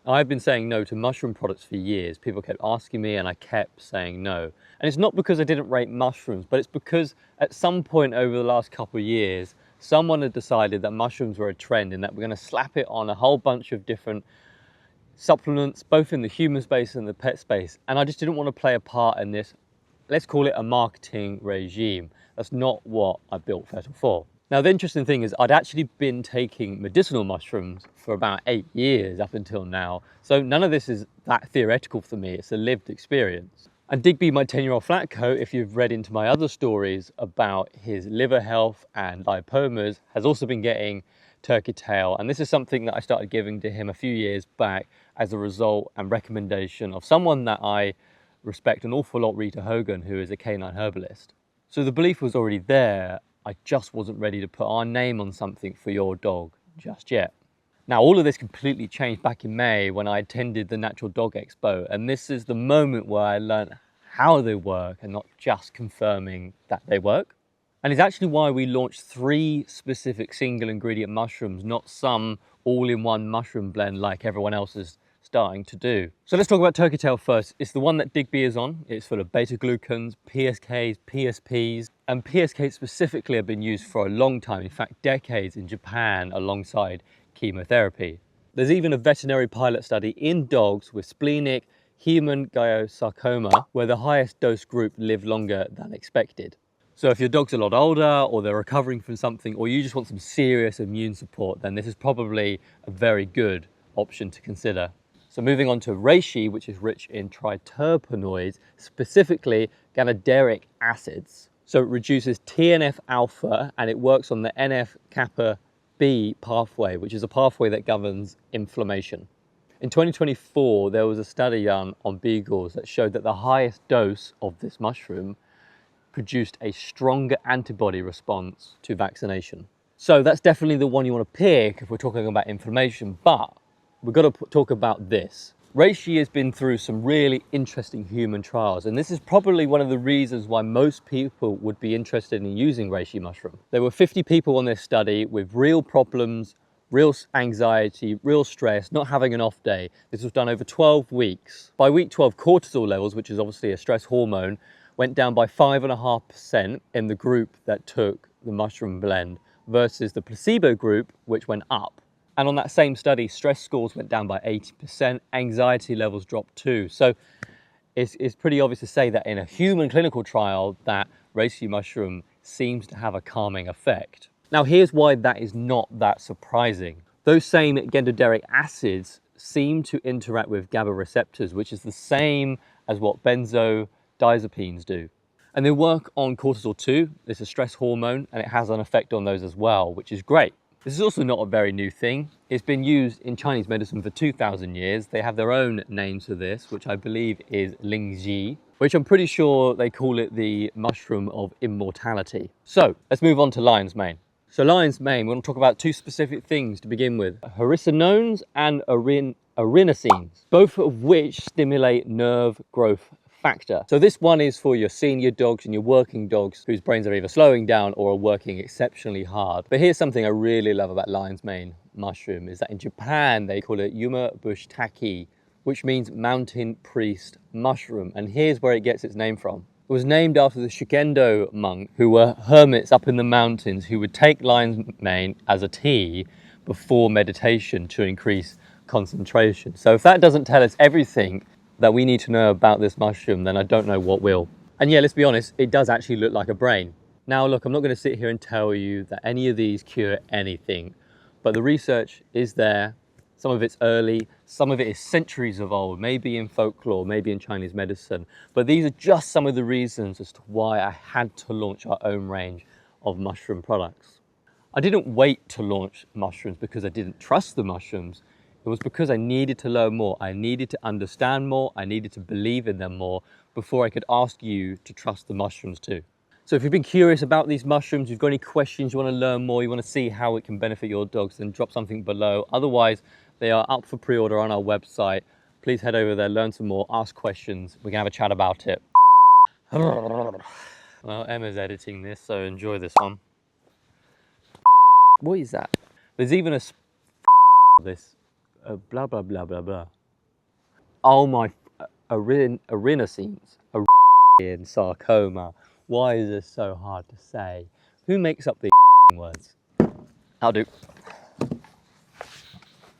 I've been saying no to mushroom products for years. People kept asking me and I kept saying no. And it's not because I didn't rate mushrooms, but it's because at some point over the last couple of years, someone had decided that mushrooms were a trend and that we're going to slap it on a whole bunch of different supplements, both in the human space and the pet space. And I just didn't want to play a part in this, let's call it a marketing regime. That's not what I built Fettle for. Now, the interesting thing is I'd actually been taking medicinal mushrooms for about 8 years up until now. So none of this is that theoretical for me. It's a lived experience. And Digby, my 10-year-old flat coat, if you've read into my other stories about his liver health and lipomas, has also been getting turkey tail. And this is something that I started giving to him a few years back as a result and recommendation of someone that I respect an awful lot, Rita Hogan, who is a canine herbalist. So the belief was already there. I just wasn't ready to put our name on something for your dog just yet. Now, all of this completely changed back in May when I attended the Natural Dog Expo. And this is the moment where I learned how they work and not just confirming that they work. And it's actually why we launched 3 specific single ingredient mushrooms, not some all-in-one mushroom blend like everyone else is starting to do. So let's talk about turkey tail first. It's the one that Digby is on. It's full of beta-glucans, PSKs, PSPs, and PSKs specifically have been used for a long time, in fact decades in Japan alongside chemotherapy. There's even a veterinary pilot study in dogs with splenic hemangiosarcoma where the highest dose group lived longer than expected. So if your dog's a lot older or they're recovering from something or you just want some serious immune support, then this is probably a very good option to consider. So moving on to Reishi, which is rich in triterpenoids, specifically ganaderic acids. So it reduces TNF alpha and it works on the NF kappa B pathway, which is a pathway that governs inflammation. In 2024, there was a study done on beagles that showed that the highest dose of this mushroom produced a stronger antibody response to vaccination. So that's definitely the one you want to pick if we're talking about inflammation, but we've got to talk about this. Reishi has been through some really interesting human trials, and this is probably one of the reasons why most people would be interested in using Reishi mushroom. There were 50 people on this study with real problems, real anxiety, real stress, not having an off day. This was done over 12 weeks. By week 12, cortisol levels, which is obviously a stress hormone, went down by 5.5% in the group that took the mushroom blend versus the placebo group, which went up. And on that same study, stress scores went down by 80%, anxiety levels dropped too. So it's pretty obvious to say that in a human clinical trial that reishi mushroom seems to have a calming effect. Now here's why that is not that surprising. Those same ganaderic acids seem to interact with GABA receptors, which is the same as what benzodiazepines do. And they work on cortisol too. It's a stress hormone and it has an effect on those as well, which is great. This is also not a very new thing. It's been used in Chinese medicine for 2,000 years. They have their own name for this, which I believe is lingji, which I'm pretty sure they call it the mushroom of immortality. So let's move on to lion's mane. So lion's mane, we're going to talk about 2 specific things to begin with, hericenones and erinacines, both of which stimulate nerve growth factor. So this one is for your senior dogs and your working dogs whose brains are either slowing down or are working exceptionally hard. But here's something I really love about lion's mane mushroom is that in Japan they call it Yamabushitake, which means mountain priest mushroom. And here's where it gets its name from. It was named after the Shugendo monk who were hermits up in the mountains who would take lion's mane as a tea before meditation to increase concentration. So if that doesn't tell us everything that we need to know about this mushroom, then I don't know what will. And yeah, let's be honest, it does actually look like a brain. Now look, I'm not going to sit here and tell you that any of these cure anything, but the research is there. Some of it's early, some of it is centuries of old, maybe in folklore, maybe in Chinese medicine. But these are just some of the reasons as to why I had to launch our own range of mushroom products. I didn't wait to launch mushrooms because I didn't trust the mushrooms. It was because I needed to learn more. I needed to understand more. I needed to believe in them more before I could ask you to trust the mushrooms too. So if you've been curious about these mushrooms, you've got any questions, you want to learn more, you want to see how it can benefit your dogs, then drop something below. Otherwise, they are up for pre-order on our website. Please head over there, learn some more, ask questions. We can have a chat about it. Well, Emma's editing this, so enjoy this one. What is that? There's even a this blah, blah, blah, blah, blah. Oh my, arenacenes, in sarcoma. Why is this so hard to say? Who makes up these words? I'll do.